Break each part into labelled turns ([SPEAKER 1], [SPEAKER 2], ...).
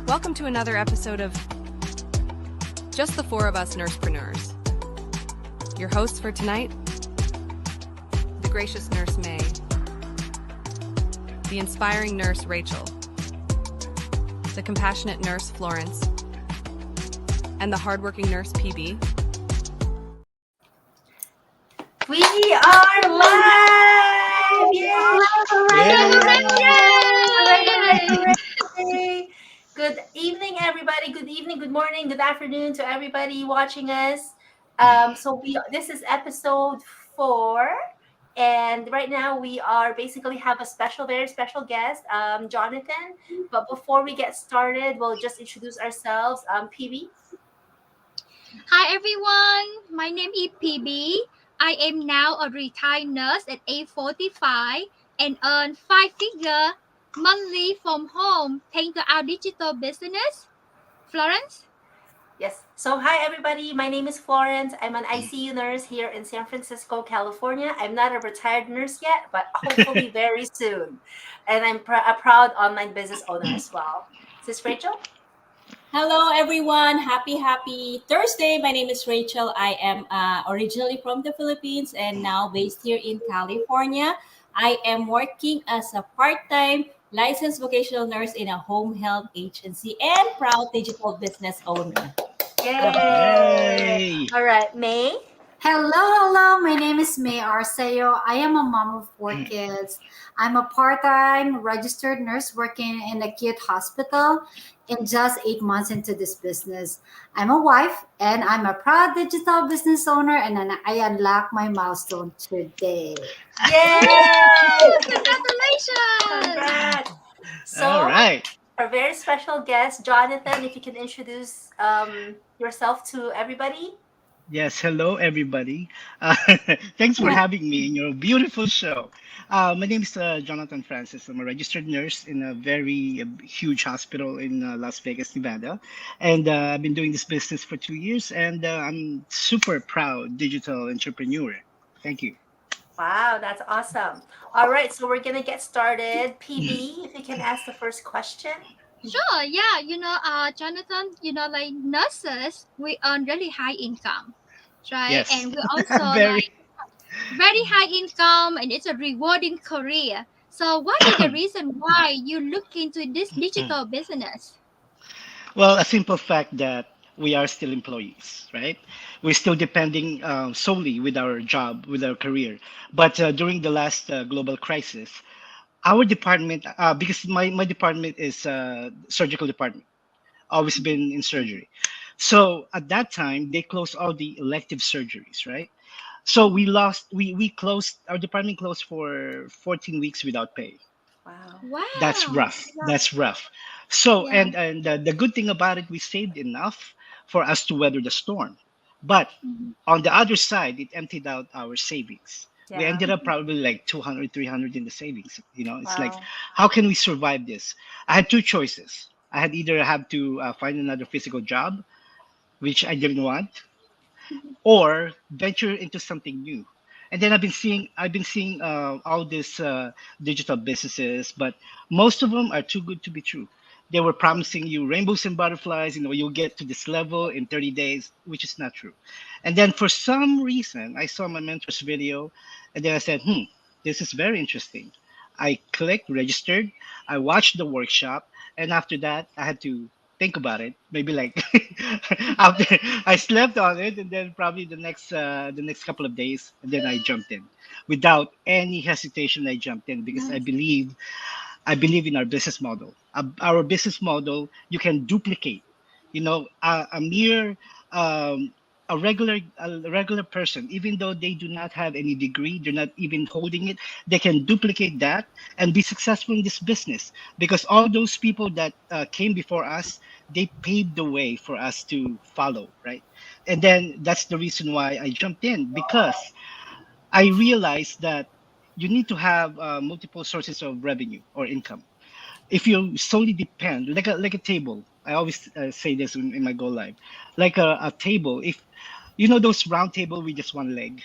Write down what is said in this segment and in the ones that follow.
[SPEAKER 1] Welcome to another episode of Just the Four of Us Nursepreneurs. Your hosts for tonight, the gracious nurse May, the inspiring nurse Rachel, the compassionate nurse Florence, and the hardworking nurse PB.
[SPEAKER 2] We are live! Yay! Good evening, everybody. Good evening, good morning, good afternoon to everybody watching us. This is episode 4, and right now we are basically have a very special guest, Jonathan. But before we get started, we'll just introduce ourselves. PB.
[SPEAKER 3] Hi everyone, my name is PB. I am now a retired nurse at age 45 and earn 5-figure monthly from home thanks to our digital business. Florence?
[SPEAKER 2] Yes. So hi everybody. My name is Florence. I'm an ICU nurse here in San Francisco, California. I'm not a retired nurse yet, but hopefully very soon. And I'm a proud online business owner as well. Is this Rachel?
[SPEAKER 4] Hello, everyone. Happy Thursday. My name is Rachel. I am originally from the Philippines and now based here in California. I am working as a part-time licensed vocational nurse in a home health agency and proud digital business owner.
[SPEAKER 2] Yay! All right, May.
[SPEAKER 5] Hello. My name is May Arceo. I am a mom of 4 kids. I'm a part-time registered nurse working in an acute hospital in just 8 months into this business. I'm a wife and I'm a proud digital business owner, and I unlocked my milestone today.
[SPEAKER 2] Yay!
[SPEAKER 3] Congratulations!
[SPEAKER 2] Congrats! So,
[SPEAKER 6] All right.
[SPEAKER 2] Our very special guest, Jonathan, if you can introduce yourself to everybody.
[SPEAKER 6] Yes, hello everybody. Thanks for having me in your beautiful show. My name is Jonathan Francis. I'm a registered nurse in a very huge hospital in Las Vegas, Nevada. And I've been doing this business for 2 years, and I'm super proud digital entrepreneur. Thank you.
[SPEAKER 2] Wow, that's awesome. All right, so we're going to get started. PB, if you can ask the first question.
[SPEAKER 3] Sure, yeah, Jonathan, like nurses, we earn really high income, right?
[SPEAKER 6] Yes.
[SPEAKER 3] And we also
[SPEAKER 6] Very.
[SPEAKER 3] very high income, and it's a rewarding career. So what is the reason why you look into this digital business?
[SPEAKER 6] Well, a simple fact that we are still employees, right? We're still depending solely with our job, with our career. But during the last global crisis, our department, because my department is surgical department, always been in surgery. So at that time, they closed all the elective surgeries, right? So we closed, our department closed for 14 weeks without pay.
[SPEAKER 2] Wow.
[SPEAKER 6] That's rough.
[SPEAKER 3] Yeah.
[SPEAKER 6] That's rough. So,
[SPEAKER 3] Yeah.
[SPEAKER 6] and the good thing about it, we saved enough for us to weather the storm. But
[SPEAKER 3] Mhm.
[SPEAKER 6] on the other side, it emptied out our savings. We
[SPEAKER 2] Yeah.
[SPEAKER 6] ended up probably like 200, 300 in the savings. It's like,
[SPEAKER 2] Wow.
[SPEAKER 6] how can we survive this? I had two choices. I had either have to find another physical job, which I didn't want, or venture into something new. And then I've been seeing all these digital businesses, but most of them are too good to be true. They were promising you rainbows and butterflies, you'll get to this level in 30 days, which is not true. And then for some reason, I saw my mentor's video, and then I said, this is very interesting. I clicked, registered, I watched the workshop, and after that, I had to think about it. Maybe like after I slept on it, and then probably the next couple of days, and then I jumped in without any hesitation. I jumped in because I believe in our business model. Our business model, you can duplicate. A mere a regular person, even though they do not have any degree, they're not even holding it, they can duplicate that and be successful in this business, because all those people that came before us, they paved the way for us to follow, right? And then that's the reason why I jumped in, because I realized that you need to have multiple sources of revenue or income. If you solely depend, like a table, I always say this in my Go Live, like a table. If those round table with just one leg,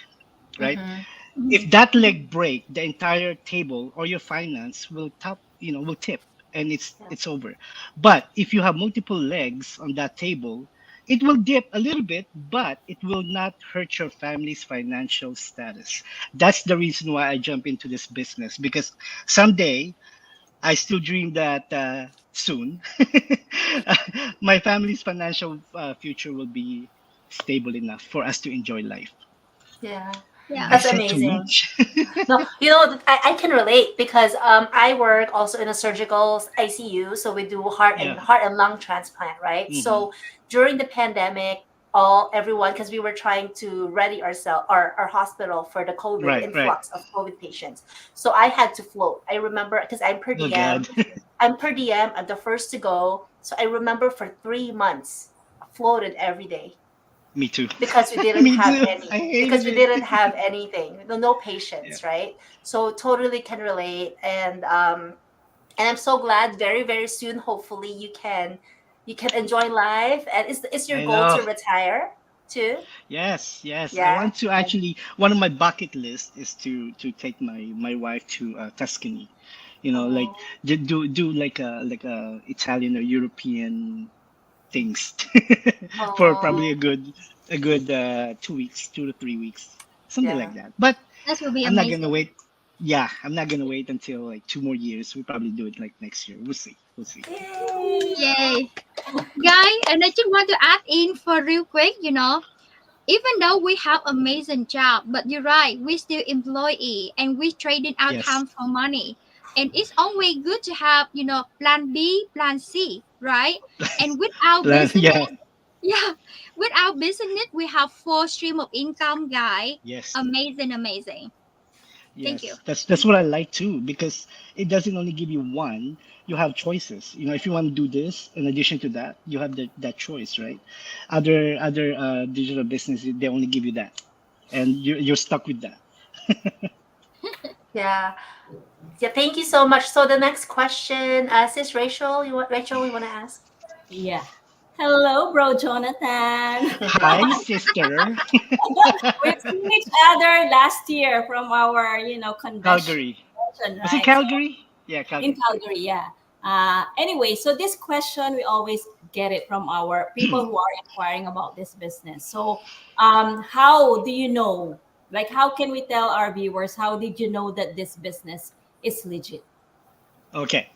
[SPEAKER 6] right?
[SPEAKER 2] Mm-hmm.
[SPEAKER 6] If that leg break, the entire table or your finance will tip. and
[SPEAKER 2] Yeah.
[SPEAKER 6] it's over. But if you have multiple legs on that table, it will dip a little bit, but it will not hurt your family's financial status. That's the reason why I jump into this business, because someday I still dream that soon my family's financial future will be stable enough for us to enjoy life.
[SPEAKER 2] Yeah.
[SPEAKER 6] I
[SPEAKER 3] Yeah.
[SPEAKER 2] That's
[SPEAKER 6] said too
[SPEAKER 2] amazing.
[SPEAKER 6] much.
[SPEAKER 2] No, I can relate because I work also in a surgical ICU, so we do
[SPEAKER 6] Yeah.
[SPEAKER 2] heart and lung transplant, right?
[SPEAKER 6] Hmm.
[SPEAKER 2] So during the pandemic, all everyone because we were trying to ready our hospital for the COVID, the
[SPEAKER 6] Right. Right.
[SPEAKER 2] influx of COVID patients. So I had to float. I remember because
[SPEAKER 6] Oh God.
[SPEAKER 2] I'm per diem, I'm the first to go. So I remember for 3 months, I floated every day
[SPEAKER 6] Me too.
[SPEAKER 2] because we didn't
[SPEAKER 6] Me
[SPEAKER 2] have
[SPEAKER 6] too.
[SPEAKER 2] any
[SPEAKER 6] I
[SPEAKER 2] because
[SPEAKER 6] hated
[SPEAKER 2] we
[SPEAKER 6] it.
[SPEAKER 2] didn't have anything, no
[SPEAKER 6] Yeah.
[SPEAKER 2] patience, right? So totally can relate. And I'm so glad very very soon hopefully you can enjoy life. And is your
[SPEAKER 6] I
[SPEAKER 2] goal
[SPEAKER 6] know.
[SPEAKER 2] to retire too?
[SPEAKER 6] Yes, yes. I
[SPEAKER 2] Yeah.
[SPEAKER 6] want to actually. One of my bucket list is to take my wife to Tuscany. You know, like
[SPEAKER 2] Oh,
[SPEAKER 6] do like a Italian or European things for
[SPEAKER 2] oh,
[SPEAKER 6] probably a good 2 weeks, 2 to 3 weeks, something
[SPEAKER 2] yeah.
[SPEAKER 6] like that. But
[SPEAKER 3] That will be
[SPEAKER 6] I'm not gonna
[SPEAKER 3] amazing.
[SPEAKER 6] wait. Yeah, I'm not gonna wait until like 2 more years. We probably do it like next year. We'll see. We'll see.
[SPEAKER 2] Yay.
[SPEAKER 3] Yay. Guy, and I just want to add in for real quick, even though we have amazing job, but you're right, we still employee and we trading our
[SPEAKER 6] Yes.
[SPEAKER 3] time for money. And it's always good to have, plan B, plan C, right? And with our
[SPEAKER 6] Plan.
[SPEAKER 3] business,
[SPEAKER 6] Yeah.
[SPEAKER 3] yeah, with our business, we have four stream of income, guy.
[SPEAKER 6] Yes.
[SPEAKER 3] Amazing, amazing. Thank you.
[SPEAKER 6] Yes, that's what I like too, because it doesn't only give you one, you have choices. You know, if you want to do this, in addition to that, you have that choice, right? Other digital businesses, they only give you that, and you're stuck with that.
[SPEAKER 2] Yeah. Yeah, thank you so much. So the next question, sis Rachel, we want to ask?
[SPEAKER 4] Yeah. Hello, bro Jonathan.
[SPEAKER 6] Hi, sister.
[SPEAKER 4] We've seen each other last year from our, convention,
[SPEAKER 6] Calgary. Was it
[SPEAKER 4] right? So
[SPEAKER 6] Calgary? Yeah,
[SPEAKER 4] in
[SPEAKER 6] Calgary.
[SPEAKER 4] Calgary, yeah. Anyway, so this question we always get it from our people who are inquiring about this business. So, how do you know? Like, how can we tell our viewers? How did you know that this business is legit?
[SPEAKER 6] Okay.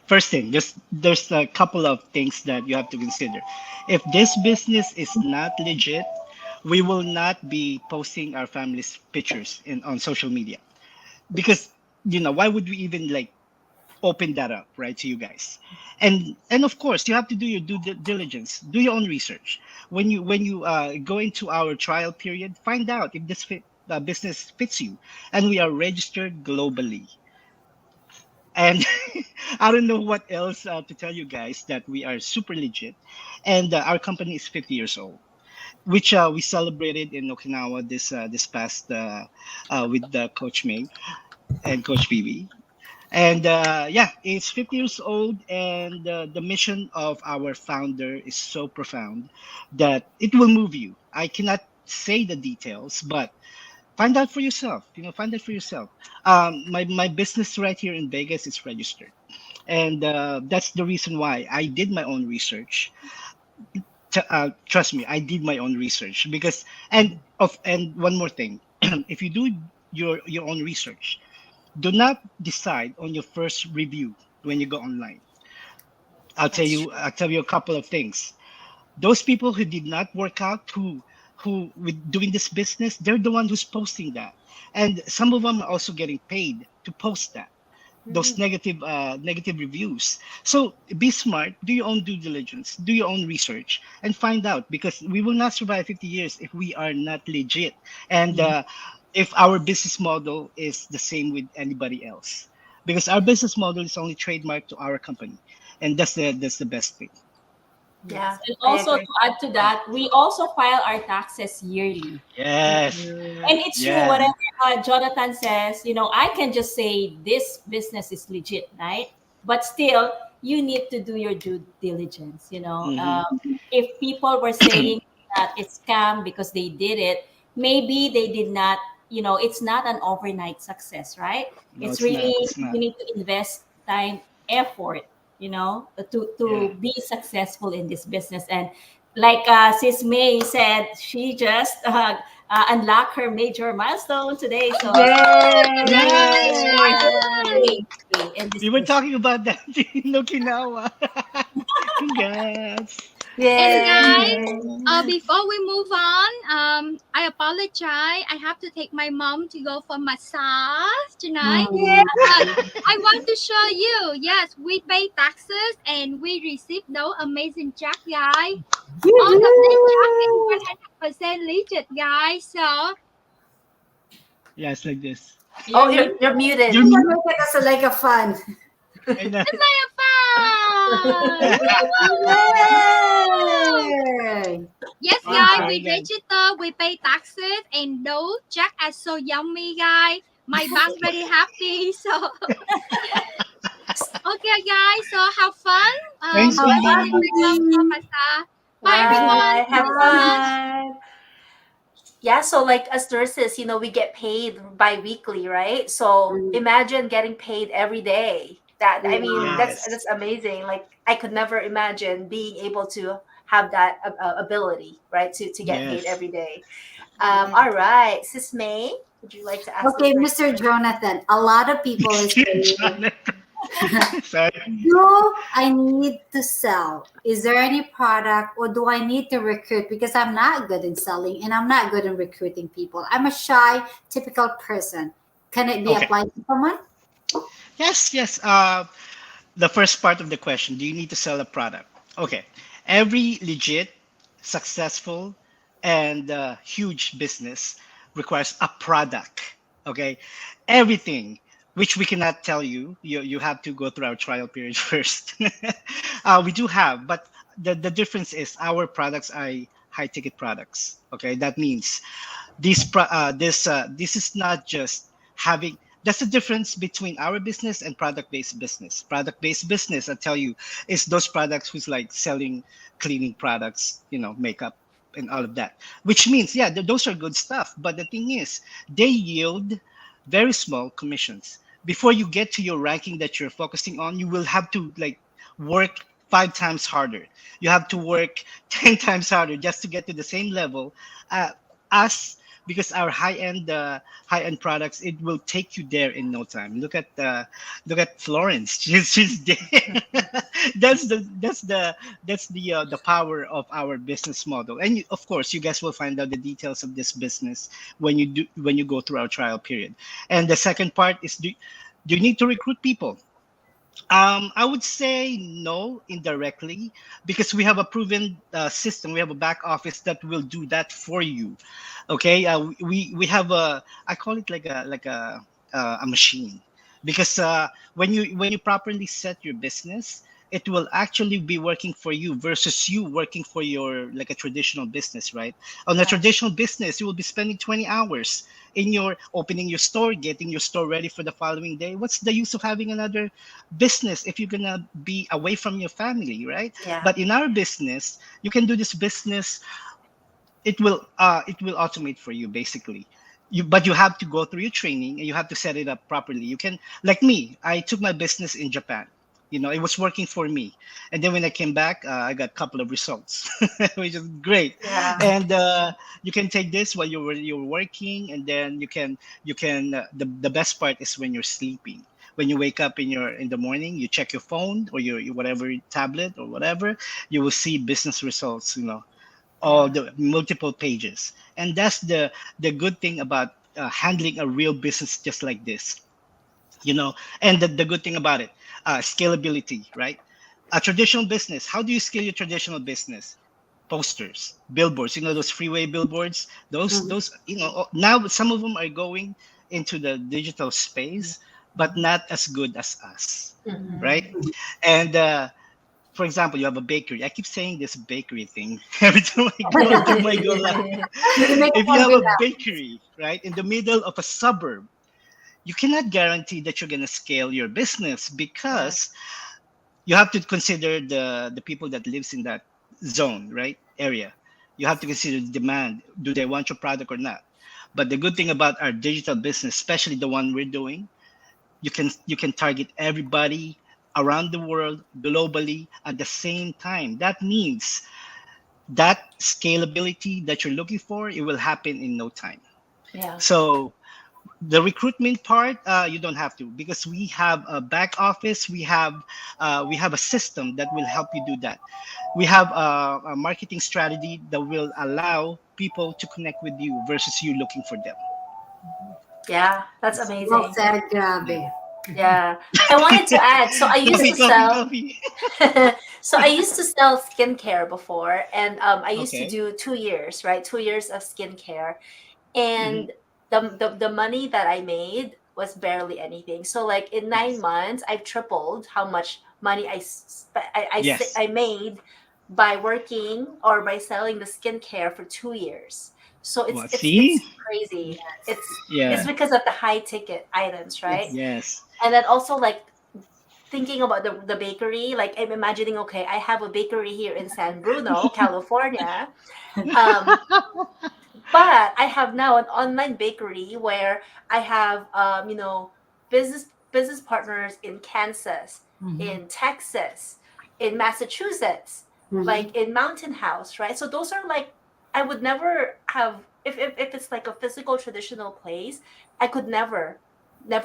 [SPEAKER 6] First thing, there's a couple of things that you have to consider. If this business is not legit, we will not be posting our family's pictures in on social media, because why would we even like open that up, right, to you guys? And of course you have to do your diligence, do your own research. When you go into our trial period, find out if this business fits you, and we are registered globally. And I don't know what else to tell you guys, that we are super legit, and our company is 50 years old, which we celebrated in Okinawa this past with Coach Ming and Coach BB. And yeah, it's 50 years old, and the mission of our founder is so profound that it will move you. I cannot say the details, but find out for yourself. Find out for yourself. My business right here in Vegas is registered, and that's the reason why I did my own research. Trust me, I did my own research, because and one more thing, if you do your own research, do not decide on your first review when you go online.
[SPEAKER 2] That's true.
[SPEAKER 6] I'll tell you a couple of things. Those people who did not work out, who with doing this business, they're the one who's posting that, and some of them are also getting paid to post that, those
[SPEAKER 2] Mhm.
[SPEAKER 6] negative reviews. So be smart, do your own due diligence, do your own research, and find out, because we will not survive 50 years if we are not legit, and
[SPEAKER 4] Mhm.
[SPEAKER 6] if our business model is the same with anybody else, because our business model is only trademarked to our company, and that's the best thing.
[SPEAKER 2] Yeah,
[SPEAKER 4] Yes. And
[SPEAKER 2] I
[SPEAKER 4] also
[SPEAKER 2] agree.
[SPEAKER 4] to add to that, we also file our taxes yearly.
[SPEAKER 6] Yes.
[SPEAKER 2] Mhm.
[SPEAKER 4] And it's true,
[SPEAKER 6] Yes.
[SPEAKER 4] whatever Jonathan says, I can just say this business is legit, right? But still, you need to do your due diligence.
[SPEAKER 6] Hmm.
[SPEAKER 4] If people were saying that it's scam because they did it, maybe they did not, it's not an overnight success, right?
[SPEAKER 6] No,
[SPEAKER 4] It's
[SPEAKER 6] it's not.
[SPEAKER 4] really,
[SPEAKER 6] It's not.
[SPEAKER 4] you need to invest time, effort. to be successful in this business. And like Sis May said, she just unlocked her major milestone today. So
[SPEAKER 6] Yay!
[SPEAKER 4] yay in this
[SPEAKER 6] We were
[SPEAKER 4] business.
[SPEAKER 6] talking about that in Okinawa. Congrats.
[SPEAKER 3] And
[SPEAKER 2] Yay!
[SPEAKER 3] guys, before we move on, I apologize. I have to take my mom to go for massage tonight.
[SPEAKER 2] Yeah.
[SPEAKER 3] But I want to show you. Yes, we pay taxes and we receive those amazing check, guys. All of this check is 100% legit, guys. So
[SPEAKER 6] Yeah, it's like this.
[SPEAKER 2] Oh,
[SPEAKER 4] You're muted.
[SPEAKER 2] you're muted.
[SPEAKER 6] You're
[SPEAKER 5] We're gonna
[SPEAKER 6] mute.
[SPEAKER 5] make it as like a fun.
[SPEAKER 6] I know.
[SPEAKER 3] it's like a fun.
[SPEAKER 5] Yay!
[SPEAKER 3] Yes,
[SPEAKER 6] Thank
[SPEAKER 3] guys,
[SPEAKER 6] you
[SPEAKER 3] we
[SPEAKER 6] very much.
[SPEAKER 3] register, we pay taxes, and those check are so yummy, guys. My bank very happy. So okay, guys. So have fun.
[SPEAKER 6] Thanks,
[SPEAKER 3] While
[SPEAKER 5] Have
[SPEAKER 3] we
[SPEAKER 5] fun,
[SPEAKER 3] take
[SPEAKER 6] Phoebe.
[SPEAKER 3] my mom for
[SPEAKER 5] Phoebe.
[SPEAKER 3] massage. Bye, everyone.
[SPEAKER 2] Bye.
[SPEAKER 3] Thank
[SPEAKER 2] Have
[SPEAKER 3] you so much.
[SPEAKER 2] fun. Yeah, so like as nurses, we get paid bi-weekly, right? So
[SPEAKER 5] Mm,
[SPEAKER 2] imagine getting paid every day. That I mean,
[SPEAKER 5] wow.
[SPEAKER 2] that's
[SPEAKER 6] Yes.
[SPEAKER 2] amazing. Like I could never imagine being able to have that ability, right? To get paid
[SPEAKER 6] Yes.
[SPEAKER 2] every day. All right, Sis May, would you like to ask the
[SPEAKER 5] Okay,
[SPEAKER 2] first
[SPEAKER 5] Mr.
[SPEAKER 2] question?
[SPEAKER 5] Jonathan, a lot of people is
[SPEAKER 6] Mr.
[SPEAKER 5] saying,
[SPEAKER 6] Jonathan. Sorry.
[SPEAKER 5] do I need to sell? Is there any product or do I need to recruit? Because I'm not good in selling and I'm not good in recruiting people. I'm a shy, typical person. Can it be
[SPEAKER 6] Okay.
[SPEAKER 5] applied to someone?
[SPEAKER 6] Yes, yes. The first part of the question, do you need to sell a product? Okay. Every legit, successful, and huge business requires a product. Okay. Everything which we cannot tell you, you have to go through our trial period first. We do have, but the difference is our products are high ticket products. Okay. That means this is not just having, that's the difference between our business and product-based business. Product-based business, I tell you, is those products who's like selling cleaning products, makeup and all of that, which means, yeah, those are good stuff, but the thing is they yield very small commissions. Before you get to your ranking that you're focusing on, you will have to like work 5 times harder. You have to work 10 times harder just to get to the same level uh, as, because our high end products, it will take you there in no time. Look at Florence. She's there. That's the power of our business model. And of course you guys will find out the details of this business when you go through our trial period. And the second part is, do you need to recruit people? I would say no, indirectly, because we have a proven system. We have a back office that will do that for you. Okay, we have a, I call it like a machine, because when you properly set your business, it will actually be working for you versus you working for your, like a traditional business, right? On a
[SPEAKER 2] Right.
[SPEAKER 6] traditional business, you will be spending 20 hours in your opening your store, getting your store ready for the following day. What's the use of having another business if you're gonna be away from your family, right?
[SPEAKER 2] Yeah.
[SPEAKER 6] But in our business, you can do this business, it will automate for you basically. But you have to go through your training and you have to set it up properly. You can, like me, I took my business in Japan. It was working for me, and then when I came back, I got a couple of results, which is great.
[SPEAKER 2] Yeah.
[SPEAKER 6] And you can take this while you're working, and then the best part is when you're sleeping. When you wake up in the morning, you check your phone or your whatever tablet or whatever, you will see business results, all
[SPEAKER 2] Yeah.
[SPEAKER 6] the multiple pages. And that's the good thing about handling a real business just like this. And the good thing about it, scalability, right? A traditional business, how do you scale your traditional business? Posters, billboards, those freeway billboards,
[SPEAKER 5] Mhm.
[SPEAKER 6] those now some of them are going into the digital space, but not as good as us,
[SPEAKER 2] Hmm.
[SPEAKER 6] right? And for example, you have a bakery. I keep saying this bakery thing every time I go live.
[SPEAKER 5] You make
[SPEAKER 6] If you
[SPEAKER 5] fun
[SPEAKER 6] have
[SPEAKER 5] with
[SPEAKER 6] a
[SPEAKER 5] that.
[SPEAKER 6] bakery, right, in the middle of a suburb, you cannot guarantee that you're gonna scale your business,
[SPEAKER 2] Right.
[SPEAKER 6] because you have to consider the people that lives in that zone, right, area. You have to consider the demand. Do they want your product or not? But the good thing about our digital business, especially the one we're doing, you can target everybody around the world, globally at the same time. That means that scalability that you're looking for, it will happen in no time.
[SPEAKER 2] Yeah.
[SPEAKER 6] So the recruitment part, you don't have to, because we have a back office. We have a system that will help you do that. We have a marketing strategy that will allow people to connect with you versus you looking for them.
[SPEAKER 2] Yeah, that's
[SPEAKER 5] Well
[SPEAKER 2] amazing.
[SPEAKER 5] said,
[SPEAKER 6] Yeah.
[SPEAKER 5] grabe.
[SPEAKER 2] Yeah. I wanted to add, so I used
[SPEAKER 6] Coffee,
[SPEAKER 2] to
[SPEAKER 6] coffee,
[SPEAKER 2] sell
[SPEAKER 6] coffee.
[SPEAKER 2] so I used to sell skincare before, and I used to
[SPEAKER 6] Okay.
[SPEAKER 2] do 2 years, right? 2 years of skincare,
[SPEAKER 6] Hmm.
[SPEAKER 2] and the money that I made was barely anything. So like in nine
[SPEAKER 6] Yes.
[SPEAKER 2] months, I've tripled how much money
[SPEAKER 6] Yes.
[SPEAKER 2] I made by working or by selling the skincare for 2 years. So
[SPEAKER 6] Well,
[SPEAKER 2] it's
[SPEAKER 6] see?
[SPEAKER 2] crazy. It's
[SPEAKER 6] Yeah.
[SPEAKER 2] because of the high ticket items, right?
[SPEAKER 5] Yes.
[SPEAKER 6] Yes.
[SPEAKER 2] And then also like thinking about the bakery, like I'm imagining, okay, I have a bakery here in San Bruno, California. Um, but I have now an online bakery where I have business partners in Kansas,
[SPEAKER 5] Mhm.
[SPEAKER 2] in Texas, in Massachusetts,
[SPEAKER 5] Mhm.
[SPEAKER 2] like in Mountain House, right? So those are like I would never have if it's like a physical traditional place, I could never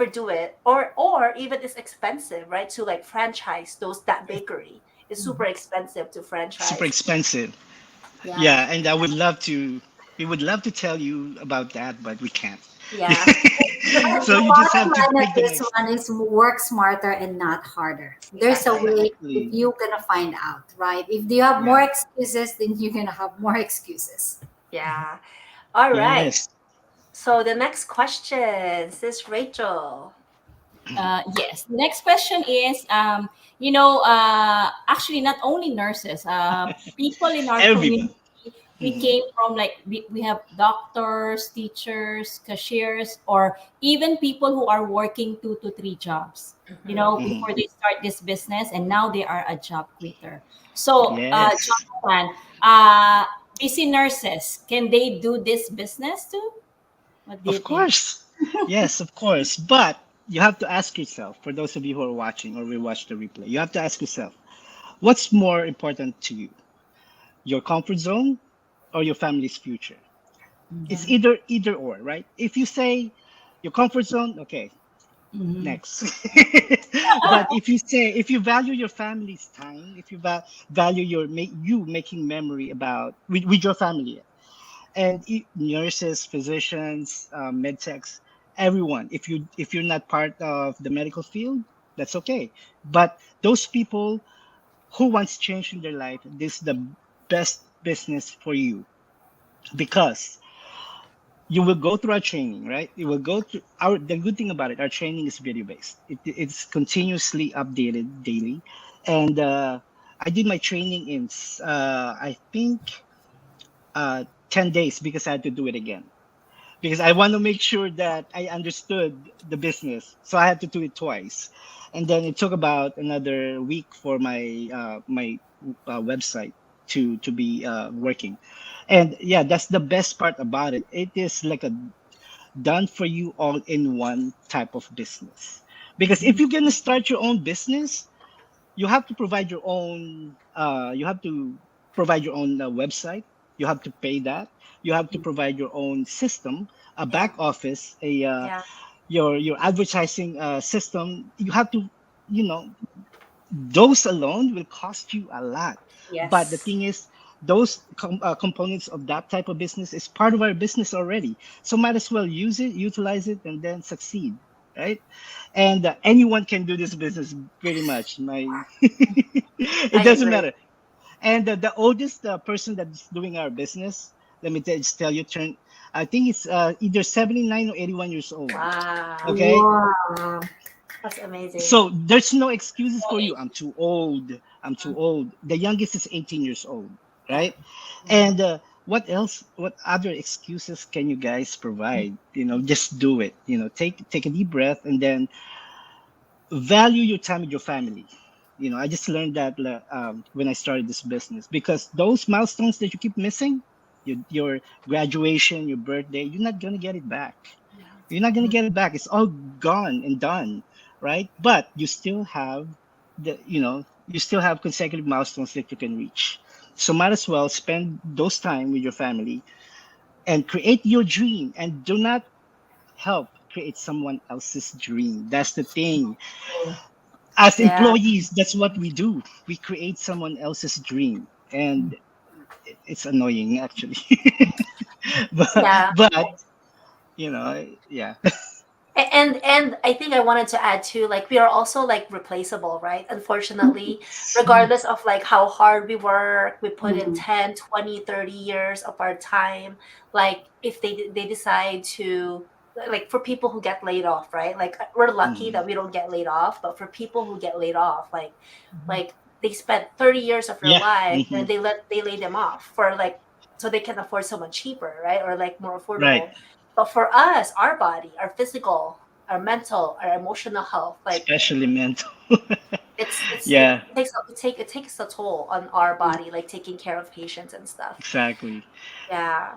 [SPEAKER 2] do it. Or even it's expensive, right? To like franchise that bakery. It's super expensive to
[SPEAKER 6] Super
[SPEAKER 2] franchise.
[SPEAKER 6] expensive.
[SPEAKER 2] Yeah.
[SPEAKER 6] Yeah, and we would love to tell you about that, but we can't.
[SPEAKER 2] Yeah.
[SPEAKER 6] So
[SPEAKER 5] The
[SPEAKER 6] you just
[SPEAKER 5] bottom
[SPEAKER 6] have to
[SPEAKER 5] line of
[SPEAKER 6] take the
[SPEAKER 5] this
[SPEAKER 6] next
[SPEAKER 5] one
[SPEAKER 6] step.
[SPEAKER 5] is work smarter and not harder. There's a
[SPEAKER 2] Exactly.
[SPEAKER 5] way if
[SPEAKER 6] Exactly.
[SPEAKER 5] you're gonna find out, right? If you have more
[SPEAKER 6] Yeah.
[SPEAKER 5] excuses, then you're gonna have more excuses.
[SPEAKER 2] Yeah. All right.
[SPEAKER 6] Yes.
[SPEAKER 2] So the next question is Rachel.
[SPEAKER 4] Yes. The next question is, actually, not only nurses, people in our community,
[SPEAKER 6] Everyone.
[SPEAKER 4] we
[SPEAKER 6] Hmm.
[SPEAKER 4] came from like, we have doctors, teachers, cashiers, or even people who are working 2 to 3 jobs,
[SPEAKER 2] Mhm.
[SPEAKER 6] Hmm.
[SPEAKER 4] before they start this business, and now they are a job quitter. So,
[SPEAKER 6] Yes.
[SPEAKER 4] Jonathan, busy nurses, can they do this business too? What do you
[SPEAKER 6] Of
[SPEAKER 4] think?
[SPEAKER 6] course. Yes, of course. But you have to ask yourself, for those of you who are watching or will watch the replay, you have to ask yourself, what's more important to you? Your comfort zone or your family's future? It's
[SPEAKER 2] Yeah.
[SPEAKER 6] either or, right? If you say your comfort zone, okay,
[SPEAKER 4] Mm-hmm.
[SPEAKER 6] next. But if you value your family's time, if you value you making memory about with your family, and nurses, physicians, med techs, everyone, if you're not part of the medical field, that's okay. But those people who wants change in their life, this is the best business for you, because you will go through our training, right? You will go through our the good thing about it, our training is video based. It's continuously updated daily. And I did my training in I think 10 days, because I had to do it again, because I want to make sure that I understood the business. So I had to do it twice, and then it took about another week for my website to be working. And yeah, that's the best part about it. It is like a done for you all in one type of business. Because if you're gonna start your own business, you have to provide your own website. You have to pay that. You have to provide your own system, a
[SPEAKER 2] Yeah.
[SPEAKER 6] back office, a
[SPEAKER 2] Yeah.
[SPEAKER 6] your advertising system. You have to, you know those alone will cost you a lot. But the
[SPEAKER 2] Yes.
[SPEAKER 6] thing is, those components of that type of business is part of our business already. So might as well use it, utilize it, and then succeed, right? And anyone can do this business pretty much. It
[SPEAKER 2] I
[SPEAKER 6] doesn't
[SPEAKER 2] agree.
[SPEAKER 6] matter. And the oldest person that's doing our business, let me just tell you, I think it's either 79 or 81 years old.
[SPEAKER 2] Wow.
[SPEAKER 6] Okay,
[SPEAKER 5] Wow.
[SPEAKER 2] That's amazing.
[SPEAKER 6] so there's no excuses for you. I'm too old. I'm too old. The youngest is 18 years old,
[SPEAKER 2] Yeah.
[SPEAKER 6] right? And what else? What other excuses can you guys provide? Just do it. Take a deep breath, and then value your time with your family. I just learned that when I started this business, because those milestones that you keep missing, your graduation, your birthday, you're not gonna get it back. You're not gonna get it back. It's all gone and done, right? But you still have you still have consecutive milestones that you can reach. So might as well spend those time with your family and create your dream, and do not help create someone else's dream. That's the thing. As
[SPEAKER 2] Yeah.
[SPEAKER 6] employees, that's what we do. We create someone else's dream, and it's annoying actually.
[SPEAKER 2] Yeah.
[SPEAKER 6] but yeah.
[SPEAKER 2] And I think I wanted to add too, like we are also like replaceable, right? Unfortunately,
[SPEAKER 6] Mm,
[SPEAKER 2] regardless of like how hard we work, we put in
[SPEAKER 5] Mhm.
[SPEAKER 2] 10, 20, 30 years of our time. Like if they decide to, like for people who get laid off, right? Like we're lucky
[SPEAKER 6] mm.
[SPEAKER 2] that we don't get laid off, but for people who get laid off, like they spent 30 years of their
[SPEAKER 6] Yeah.
[SPEAKER 2] life
[SPEAKER 6] Hmm.
[SPEAKER 2] and they lay them off for like so they can afford someone cheaper, right? Or like more
[SPEAKER 6] Right.
[SPEAKER 2] affordable. But for us, our body, our physical, our mental, our emotional health, like
[SPEAKER 6] Especially mental.
[SPEAKER 2] it
[SPEAKER 6] Yeah,
[SPEAKER 2] it takes a toll on our body, like taking care of patients and stuff.
[SPEAKER 6] exactly.
[SPEAKER 2] Yeah.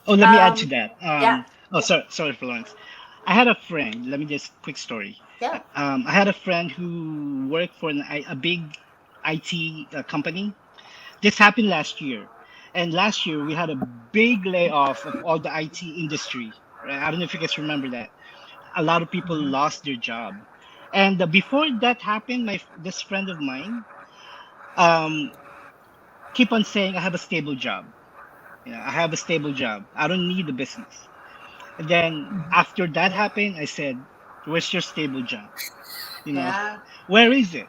[SPEAKER 6] Oh, let me add to
[SPEAKER 2] Um.
[SPEAKER 6] that.
[SPEAKER 2] Yeah.
[SPEAKER 6] Oh, sorry, Florence. I had a friend. Let me just quick story.
[SPEAKER 2] Yeah.
[SPEAKER 6] I had a friend who worked for a big IT company. This happened last year, and last year we had a big layoff of all the IT industry. Right? I don't know if you guys remember that. A lot of people lost their job, and before that happened, this friend of mine um, keep on saying, "I have a stable job. I have a stable job. I don't need the business." And then after that happened, I said, "Where's your stable job? You know,
[SPEAKER 2] Yeah.
[SPEAKER 6] where is it?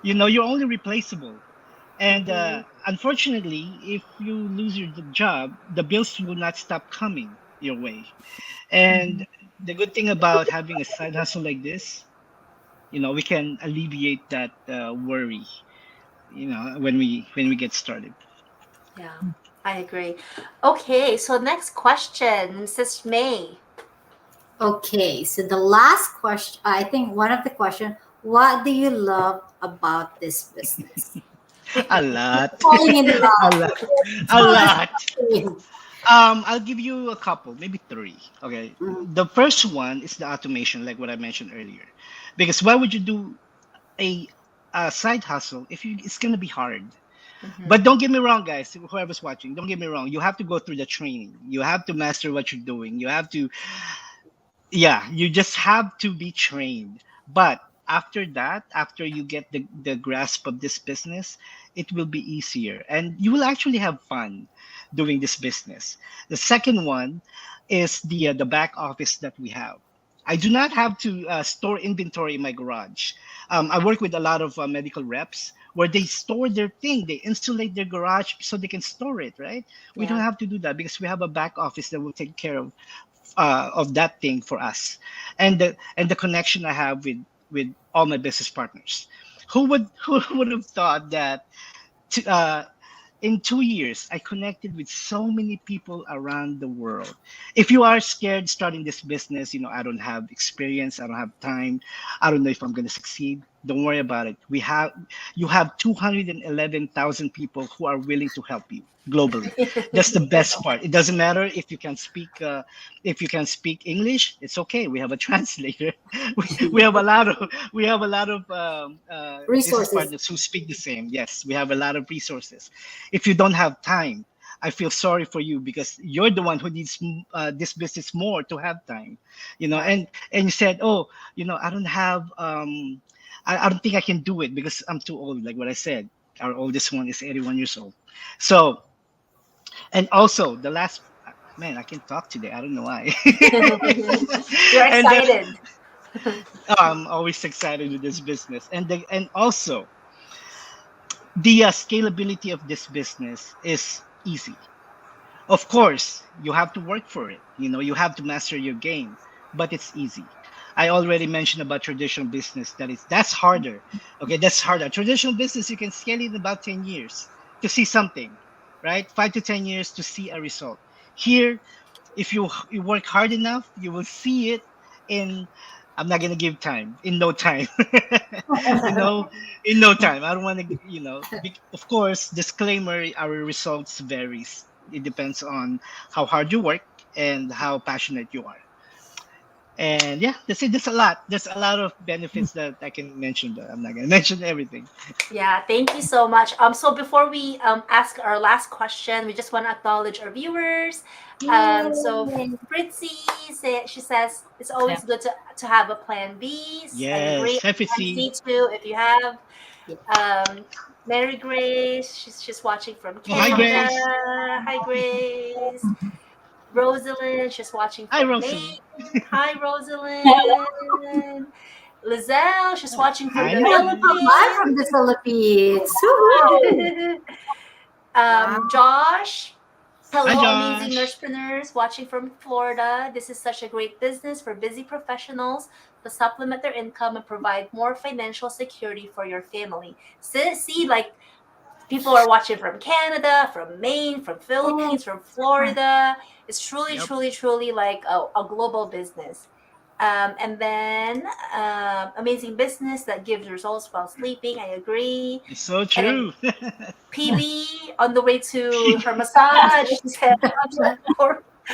[SPEAKER 6] You're only replaceable." And
[SPEAKER 2] Mm-hmm.
[SPEAKER 6] unfortunately, if you lose your job, the bills will not stop coming your way. And the good thing about having a side hustle like this, we can alleviate that worry. When we get started.
[SPEAKER 2] Yeah. I agree. Okay. So next question, Mrs. May.
[SPEAKER 5] Okay, so the last question, I think one of the question, what do you love about this business?
[SPEAKER 6] A lot,
[SPEAKER 5] Falling in
[SPEAKER 6] a
[SPEAKER 5] love.
[SPEAKER 6] lot, a
[SPEAKER 5] Tell us
[SPEAKER 6] lot.
[SPEAKER 5] something.
[SPEAKER 6] I'll give you a couple, maybe three. Okay.
[SPEAKER 5] Mhm.
[SPEAKER 6] The first one is the automation, like what I mentioned earlier. Because why would you do a, a side hustle if it's gonna be hard?
[SPEAKER 2] Mm-hmm.
[SPEAKER 6] But don't get me wrong, guys. Whoever's watching, don't get me wrong. You have to go through the training. You have to master what you're doing. You have to, yeah, you just have to be trained. But after that, after you get the grasp of this business, it will be easier, and you will actually have fun doing this business. The second one is the back office that we have. I do not have to store inventory in my garage. I work with a lot of medical reps where they store their thing, they insulate their garage so they can store it, right? We don't
[SPEAKER 2] Yeah.
[SPEAKER 6] have to do that because we have a back office that will take care of that thing for us, and the connection I have with all my business partners. Who would have thought that t- uh, in 2 years I connected with so many people around the world. If you are scared starting this business, I don't have experience, I don't have time, I don't know if I'm going to succeed, don't worry about it. You have 211,000 people who are willing to help you globally. That's the best part. It doesn't matter if you can speak English, it's okay, we have a translator. We have a lot of business
[SPEAKER 5] Resources.
[SPEAKER 6] partners who speak the same. Yes, we have a lot of resources. If you don't have time, I feel sorry for you because you're the one who needs this business more to have time,
[SPEAKER 2] Yeah.
[SPEAKER 6] and you said, oh, I don't have, I don't think I can do it because I'm too old. Like what I said, our oldest one is 81 years old. So, and also the last, man, I can talk today. I don't know why.
[SPEAKER 2] You're
[SPEAKER 6] and
[SPEAKER 2] excited.
[SPEAKER 6] I'm always excited with this business, and also the scalability of this business is easy. Of course, you have to work for it. You have to master your game, but it's easy. I already mentioned about traditional business that's harder. Okay, that's harder. Traditional business you can scale it in about 10 years to see something, right? 5 to 10 years to see a result. Here, if you work hard enough, you will see it in, I'm not gonna give time, in no time. you know in no time. I don't want to, of course, disclaimer, our results varies. It depends on how hard you work and how passionate you are. And yeah, that's it. There's a lot. There's a lot of benefits that I can mention, but I'm not gonna mention everything.
[SPEAKER 2] Yeah, thank you so much. So before we ask our last question, we just want to acknowledge our viewers. So
[SPEAKER 4] Yay.
[SPEAKER 2] Fritzy she says it's
[SPEAKER 4] Yeah.
[SPEAKER 2] always good to have a plan B. I agree.
[SPEAKER 6] Yes,
[SPEAKER 2] Plan
[SPEAKER 6] FEC.
[SPEAKER 2] C too, if you have.
[SPEAKER 4] Yeah.
[SPEAKER 2] Um, Mary Grace, she's watching from
[SPEAKER 6] Oh, hi,
[SPEAKER 2] Canada.
[SPEAKER 6] Grace.
[SPEAKER 2] Hi Grace. Rosalind, she's watching
[SPEAKER 6] Hi,
[SPEAKER 2] from Maine.
[SPEAKER 6] Rosalie.
[SPEAKER 2] Hi Rosalind. Lizelle, she's watching from
[SPEAKER 6] Hi,
[SPEAKER 2] the
[SPEAKER 6] Lizelle.
[SPEAKER 5] Live from the Philippines. Woohoo!
[SPEAKER 2] Philippines.
[SPEAKER 5] Wow.
[SPEAKER 2] Josh,
[SPEAKER 6] Hi,
[SPEAKER 2] hello, amazing
[SPEAKER 6] Josh.
[SPEAKER 2] nursepreneurs watching from Florida. This is such a great business for busy professionals to supplement their income and provide more financial security for your family. See, like people are watching from Canada, from Maine, from
[SPEAKER 5] Oh,
[SPEAKER 2] Philippines, from Florida. It's truly,
[SPEAKER 6] Yep,
[SPEAKER 2] truly, truly like a global business. And then amazing business that gives results while sleeping. I agree.
[SPEAKER 6] it's so
[SPEAKER 2] And then
[SPEAKER 6] true.
[SPEAKER 2] PB on the way to her massage. She said, "I'm sorry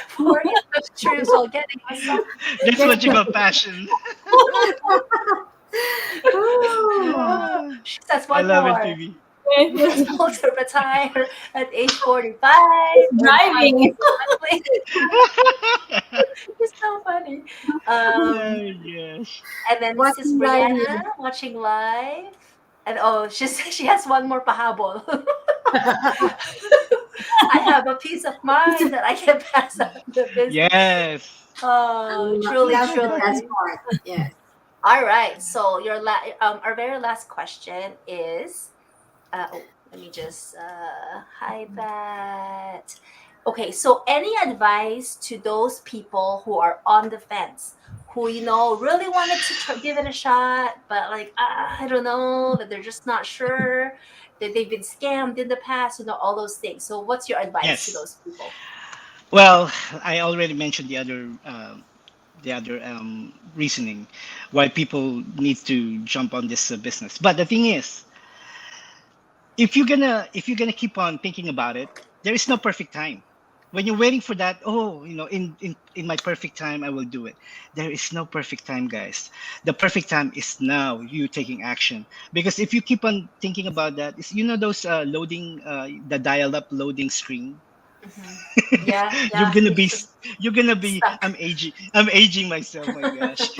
[SPEAKER 2] for input streams while getting massage."
[SPEAKER 6] That's what you call passion.
[SPEAKER 5] Ooh.
[SPEAKER 6] Ah,
[SPEAKER 2] She says
[SPEAKER 6] I
[SPEAKER 2] one
[SPEAKER 6] love it,
[SPEAKER 2] more.
[SPEAKER 6] PB.
[SPEAKER 2] It's goal to retire at age 45, earn five
[SPEAKER 4] Driving.
[SPEAKER 2] monthly. It's so funny.
[SPEAKER 6] Oh,
[SPEAKER 2] Um,
[SPEAKER 6] yes.
[SPEAKER 2] and then Mrs.
[SPEAKER 5] Watching live
[SPEAKER 2] Brianna
[SPEAKER 5] music.
[SPEAKER 2] watching live. And oh, she has one more pahabol. I have a peace of mind that I can pass on the business.
[SPEAKER 6] Yes.
[SPEAKER 2] Oh, truly,
[SPEAKER 5] That's the best
[SPEAKER 2] truly.
[SPEAKER 5] part. Yes.
[SPEAKER 2] All right. So our very last question is let me just hide that. Okay, so any advice to those people who are on the fence, who really wanted to give it a shot, but like I don't know, that they're just not sure, that they've been scammed in the past, all those things. So, what's your advice to
[SPEAKER 6] Yes.
[SPEAKER 2] those people?
[SPEAKER 6] Well, I already mentioned the other reasoning why people need to jump on this business. But the thing is, if you're gonna keep on thinking about it, there is no perfect time. When you're waiting for that, oh, in my perfect time, I will do it. There is no perfect time, guys. The perfect time is now. You taking action, because if you keep on thinking about that, it's, those loading, the dial-up loading screen.
[SPEAKER 2] Hmm. Yeah,
[SPEAKER 6] you're
[SPEAKER 2] yeah,
[SPEAKER 6] gonna
[SPEAKER 2] it's
[SPEAKER 6] be
[SPEAKER 2] just
[SPEAKER 6] you're gonna be
[SPEAKER 2] stuck.
[SPEAKER 6] I'm aging myself, my gosh.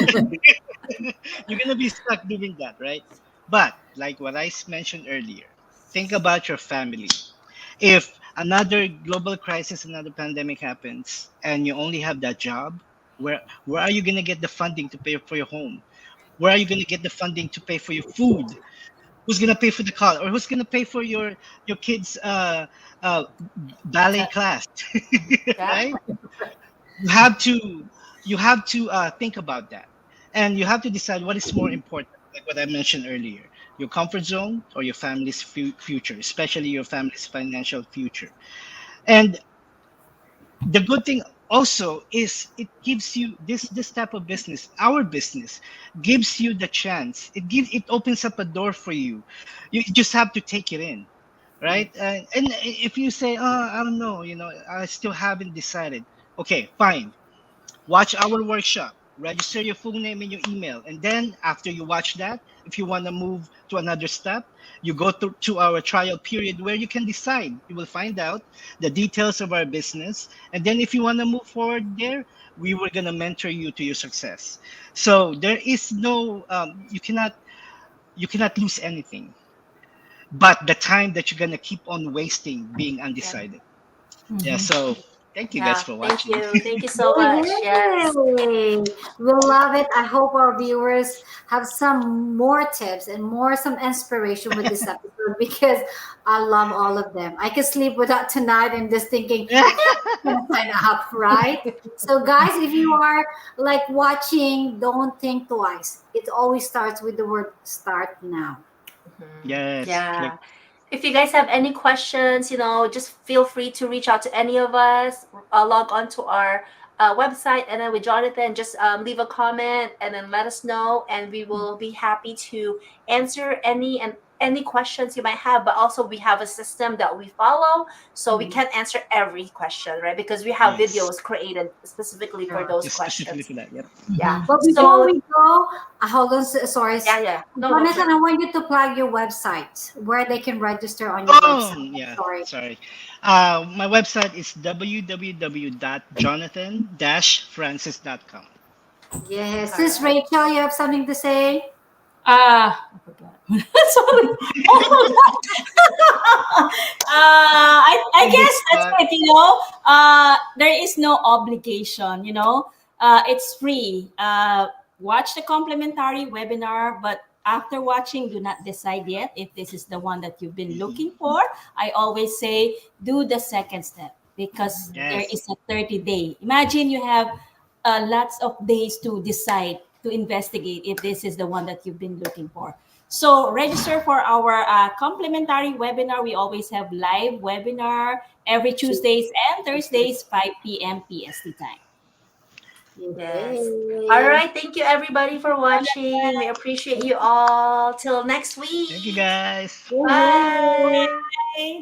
[SPEAKER 6] You're gonna be stuck doing that, right? But like what mentioned earlier, think about your family. If another global crisis, another pandemic happens, and you only have that job, where are you gonna get the funding to pay for your home? Where are you gonna get the funding to pay for your food? Who's gonna pay for the car, or who's gonna pay for your kids' uh, ballet class?
[SPEAKER 2] Yeah.
[SPEAKER 6] Right? You have to think about that, and you have to decide what is more important, like what I mentioned earlier: your comfort zone or your family's future, especially your family's financial future. And the good thing also is it gives you this type of business, our business gives you the chance, it opens up a door for you. You just have to take it in, right?
[SPEAKER 2] Yes.
[SPEAKER 6] And if you say, oh, I don't know, I still haven't decided, okay, fine. Watch our workshop, register your full name and your email. And then after you watch that, if you want to move to another step, you go to our trial period where you can decide. You will find out the details of our business. And then if you want to move forward there, we were going to mentor you to your success. So there is no, you cannot lose anything, but the time that you're going to keep on wasting being
[SPEAKER 2] Yeah.
[SPEAKER 6] undecided. Yeah.
[SPEAKER 4] Mhm.
[SPEAKER 6] So thank you guys
[SPEAKER 2] Yeah.
[SPEAKER 6] for
[SPEAKER 2] Thank
[SPEAKER 6] watching.
[SPEAKER 2] you. Thank you so much. Yes.
[SPEAKER 5] Yay! We'll love it. I hope our viewers have some more tips and more some inspiration with this episode because I love all of them. I can sleep without tonight and just thinking, okay, I'm gonna sign up, right? So, guys, if you are like watching, don't think twice. It always starts with the word start now.
[SPEAKER 2] Mhm.
[SPEAKER 6] Yes. Click.
[SPEAKER 2] Yeah. If you guys have any questions, just feel free to reach out to any of us. Log on to our website, and then with Jonathan, just leave a comment and then let us know, and we will be happy to answer any and any questions you might have. But also we have a system that we follow, so we can't answer every question, right? Because we have
[SPEAKER 6] Yes.
[SPEAKER 2] videos created specifically for
[SPEAKER 5] Sure.
[SPEAKER 2] those
[SPEAKER 6] Just specifically
[SPEAKER 2] questions.
[SPEAKER 6] for that. Yep.
[SPEAKER 2] Yeah.
[SPEAKER 4] Mhm.
[SPEAKER 5] But before
[SPEAKER 2] So
[SPEAKER 5] we go, hold on, sorry.
[SPEAKER 2] yeah, yeah. No, no,
[SPEAKER 5] Jonathan,
[SPEAKER 2] sure.
[SPEAKER 5] I want you to plug your website where they can register on your
[SPEAKER 6] Oh,
[SPEAKER 5] website.
[SPEAKER 6] yeah.
[SPEAKER 5] Sorry.
[SPEAKER 6] Sorry. My website is www.jonathan-francis.com.
[SPEAKER 5] Yes.
[SPEAKER 2] All
[SPEAKER 5] Sis
[SPEAKER 2] right.
[SPEAKER 5] Rachel, you have something to say?
[SPEAKER 4] I forgot. Sorry. I
[SPEAKER 6] On the
[SPEAKER 4] guess that's
[SPEAKER 6] spot.
[SPEAKER 4] it. There is no obligation. It's free. Watch the complimentary webinar, but after watching, do not decide yet if this is the one that you've been
[SPEAKER 6] Mhm.
[SPEAKER 4] looking for. I always say do the second step because there
[SPEAKER 6] Yes.
[SPEAKER 4] is a 30-day. Imagine you have lots of days to decide to investigate if this is the one that you've been looking for. So register for our complimentary webinar. We always have live webinar every Tuesdays and Thursdays, 5 p.m. PST time.
[SPEAKER 2] Yes. All
[SPEAKER 5] Yay.
[SPEAKER 2] right. Thank you everybody for watching. We appreciate you all. Till next
[SPEAKER 6] Thank you,
[SPEAKER 2] week.
[SPEAKER 6] guys.
[SPEAKER 2] Bye.
[SPEAKER 4] Bye.